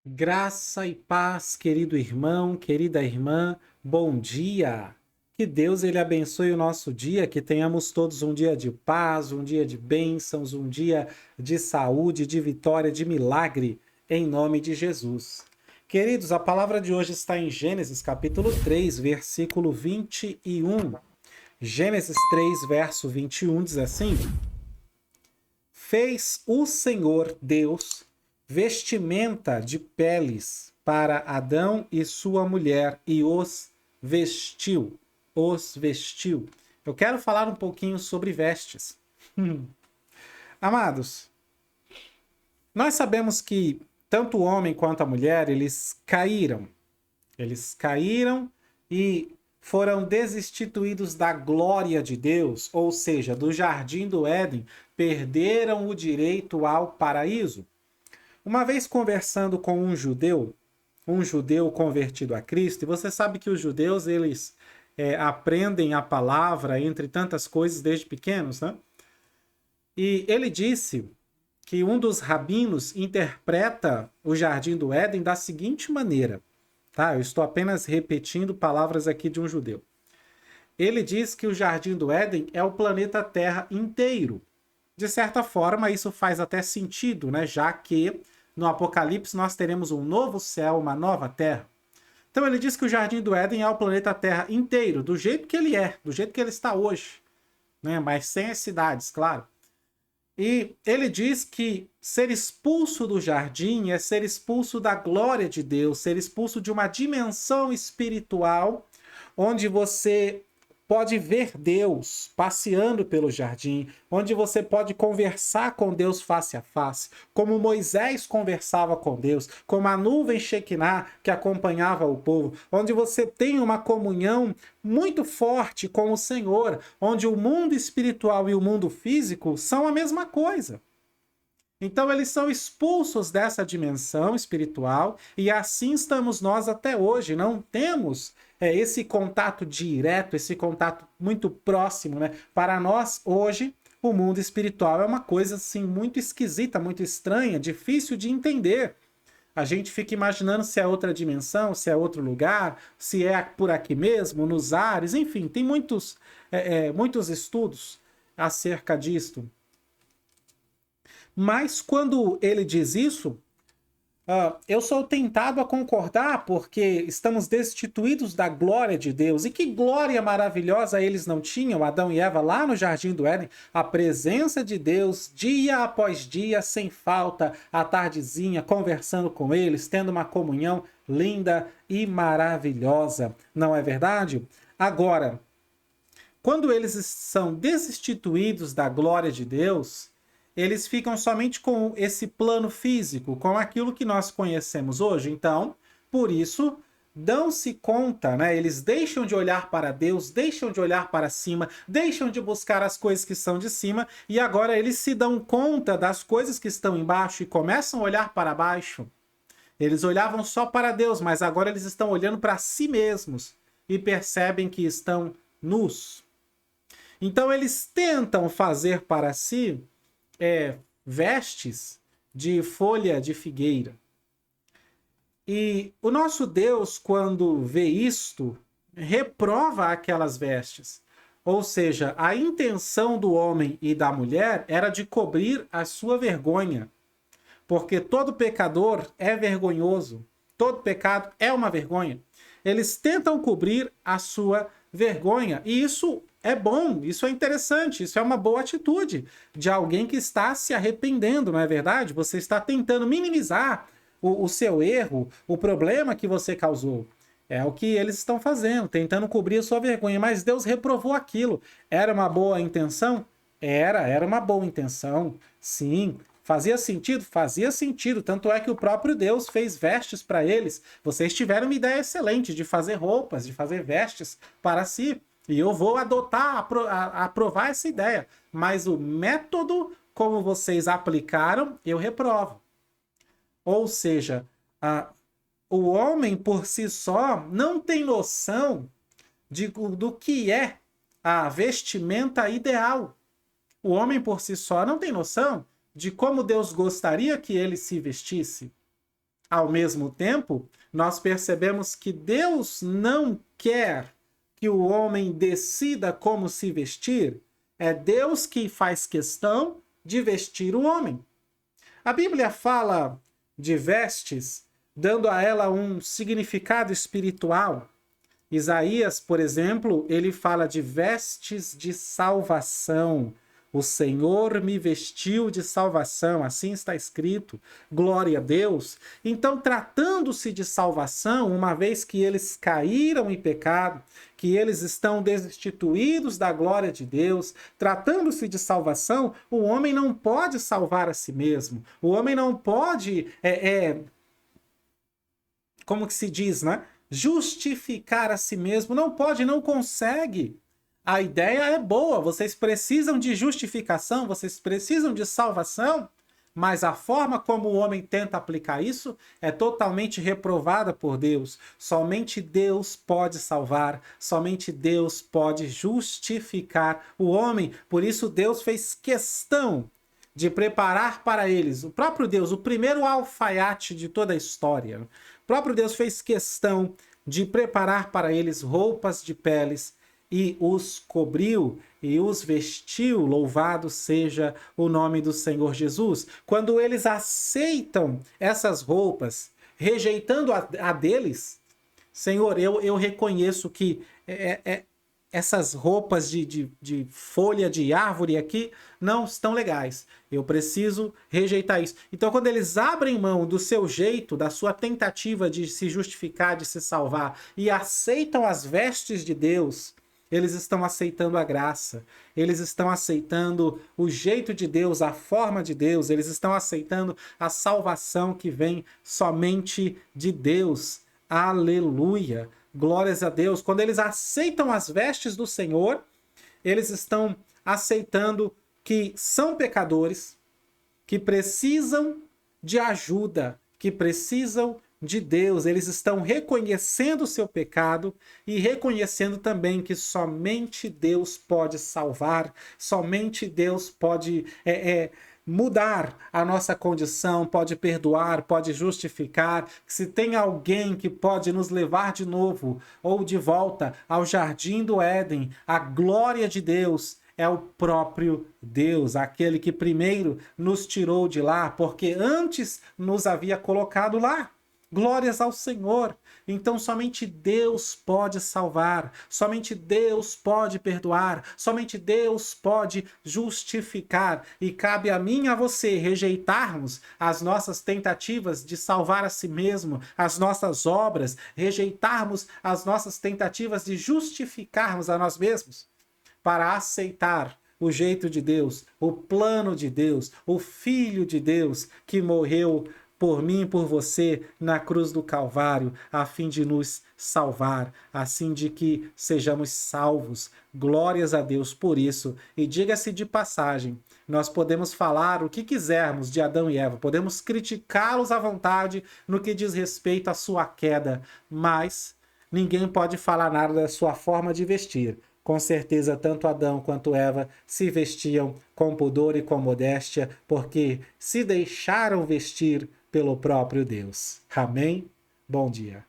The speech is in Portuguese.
Graça e paz, querido irmão, querida irmã, bom dia. Que Deus ele abençoe o nosso dia, que tenhamos todos um dia de paz, um dia de bênçãos, um dia de saúde, de vitória, de milagre, em nome de Jesus. Queridos, a palavra de hoje está em Gênesis capítulo 3, versículo 21. Gênesis 3, verso 21 diz assim: Fez o Senhor Deus vestimenta de peles para Adão e sua mulher e os vestiu. Os vestiu. Eu quero falar um pouquinho sobre vestes. Amados, nós sabemos que tanto o homem quanto a mulher, eles caíram. Eles caíram e foram destituídos da glória de Deus, ou seja, do jardim do Éden, perderam o direito ao paraíso. Uma vez conversando com um judeu convertido a Cristo, e você sabe que os judeus, eles aprendem a palavra, entre tantas coisas, desde pequenos, né? E ele disse que um dos rabinos interpreta o Jardim do Éden da seguinte maneira, tá? Eu estou apenas repetindo palavras aqui de um judeu. Ele diz que o Jardim do Éden é o planeta Terra inteiro. De certa forma, isso faz até sentido, né? Já que no Apocalipse nós teremos um novo céu, uma nova terra. Então ele diz que o Jardim do Éden é o planeta Terra inteiro, do jeito que ele é, do jeito que ele está hoje, né? Mas sem as cidades, claro. E ele diz que ser expulso do jardim é ser expulso da glória de Deus, ser expulso de uma dimensão espiritual onde você pode ver Deus passeando pelo jardim, onde você pode conversar com Deus face a face, como Moisés conversava com Deus, como a nuvem Shekinah que acompanhava o povo, onde você tem uma comunhão muito forte com o Senhor, onde o mundo espiritual e o mundo físico são a mesma coisa. Então eles são expulsos dessa dimensão espiritual e assim estamos nós até hoje. Não temos esse contato direto, esse contato muito próximo, né? Para nós hoje o mundo espiritual é uma coisa assim muito esquisita, muito estranha, difícil de entender. A gente fica imaginando se é outra dimensão, se é outro lugar, se é por aqui mesmo, nos ares, enfim, tem muitos estudos acerca disto. Mas quando ele diz isso, eu sou tentado a concordar porque estamos destituídos da glória de Deus. E que glória maravilhosa eles não tinham, Adão e Eva, lá no Jardim do Éden. A presença de Deus, dia após dia, sem falta, à tardezinha, conversando com eles, tendo uma comunhão linda e maravilhosa. Não é verdade? Agora, quando eles são destituídos da glória de Deus, eles ficam somente com esse plano físico, com aquilo que nós conhecemos hoje. Então, por isso, dão-se conta, né? Eles deixam de olhar para Deus, deixam de olhar para cima, deixam de buscar as coisas que são de cima, e agora eles se dão conta das coisas que estão embaixo e começam a olhar para baixo. Eles olhavam só para Deus, mas agora eles estão olhando para si mesmos e percebem que estão nus. Então eles tentam fazer para si vestes de folha de figueira. E o nosso Deus, quando vê isto, reprova aquelas vestes. Ou seja, a intenção do homem e da mulher era de cobrir a sua vergonha. Porque todo pecador é vergonhoso. Todo pecado é uma vergonha. Eles tentam cobrir a sua vergonha. E isso é bom, isso é interessante, isso é uma boa atitude de alguém que está se arrependendo, não é verdade? Você está tentando minimizar o seu erro, o problema que você causou. É o que eles estão fazendo, tentando cobrir a sua vergonha. Mas Deus reprovou aquilo. Era uma boa intenção? Era uma boa intenção. Sim. Fazia sentido? Fazia sentido. Tanto é que o próprio Deus fez vestes para eles. Vocês tiveram uma ideia excelente de fazer roupas, de fazer vestes para si. E eu vou adotar, aprovar essa ideia. Mas o método como vocês aplicaram, eu reprovo. Ou seja, o homem por si só não tem noção do que é a vestimenta ideal. O homem por si só não tem noção de como Deus gostaria que ele se vestisse. Ao mesmo tempo, nós percebemos que Deus não quer que o homem decida como se vestir. É Deus que faz questão de vestir o homem. A Bíblia fala de vestes, dando a ela um significado espiritual. Isaías, por exemplo, ele fala de vestes de salvação. O Senhor me vestiu de salvação, assim está escrito. Glória a Deus. Então, tratando-se de salvação, uma vez que eles caíram em pecado, que eles estão destituídos da glória de Deus, tratando-se de salvação, o homem não pode salvar a si mesmo. O homem não pode, como que se diz, né? Justificar a si mesmo. Não pode, não consegue. A ideia é boa, vocês precisam de justificação, vocês precisam de salvação, mas a forma como o homem tenta aplicar isso é totalmente reprovada por Deus. Somente Deus pode salvar, somente Deus pode justificar o homem. Por isso Deus fez questão de preparar para eles, o próprio Deus, o primeiro alfaiate de toda a história. O próprio Deus fez questão de preparar para eles roupas de peles, e os cobriu e os vestiu, louvado seja o nome do Senhor Jesus. Quando eles aceitam essas roupas, rejeitando a deles, Senhor, eu reconheço que essas roupas de folha de árvore aqui não estão legais. Eu preciso rejeitar isso. Então, quando eles abrem mão do seu jeito, da sua tentativa de se justificar, de se salvar, e aceitam as vestes de Deus, eles estão aceitando a graça, eles estão aceitando o jeito de Deus, a forma de Deus, eles estão aceitando a salvação que vem somente de Deus. Aleluia! Glórias a Deus. Quando eles aceitam as vestes do Senhor, eles estão aceitando que são pecadores, que precisam de ajuda, que precisam de Deus. Eles estão reconhecendo o seu pecado e reconhecendo também que somente Deus pode salvar, somente Deus pode mudar a nossa condição, pode perdoar, pode justificar. Se tem alguém que pode nos levar de novo ou de volta ao jardim do Éden, a glória de Deus é o próprio Deus, aquele que primeiro nos tirou de lá, porque antes nos havia colocado lá. Glórias ao Senhor. Então somente Deus pode salvar, somente Deus pode perdoar, somente Deus pode justificar. E cabe a mim e a você rejeitarmos as nossas tentativas de salvar a si mesmo, as nossas obras, rejeitarmos as nossas tentativas de justificarmos a nós mesmos, para aceitar o jeito de Deus, o plano de Deus, o Filho de Deus que morreu por mim e por você na cruz do Calvário, a fim de nos salvar, assim de que sejamos salvos. Glórias a Deus por isso. E diga-se de passagem, nós podemos falar o que quisermos de Adão e Eva, podemos criticá-los à vontade no que diz respeito à sua queda, mas ninguém pode falar nada da sua forma de vestir. Com certeza, tanto Adão quanto Eva se vestiam com pudor e com modéstia, porque se deixaram vestir pelo próprio Deus. Amém? Bom dia.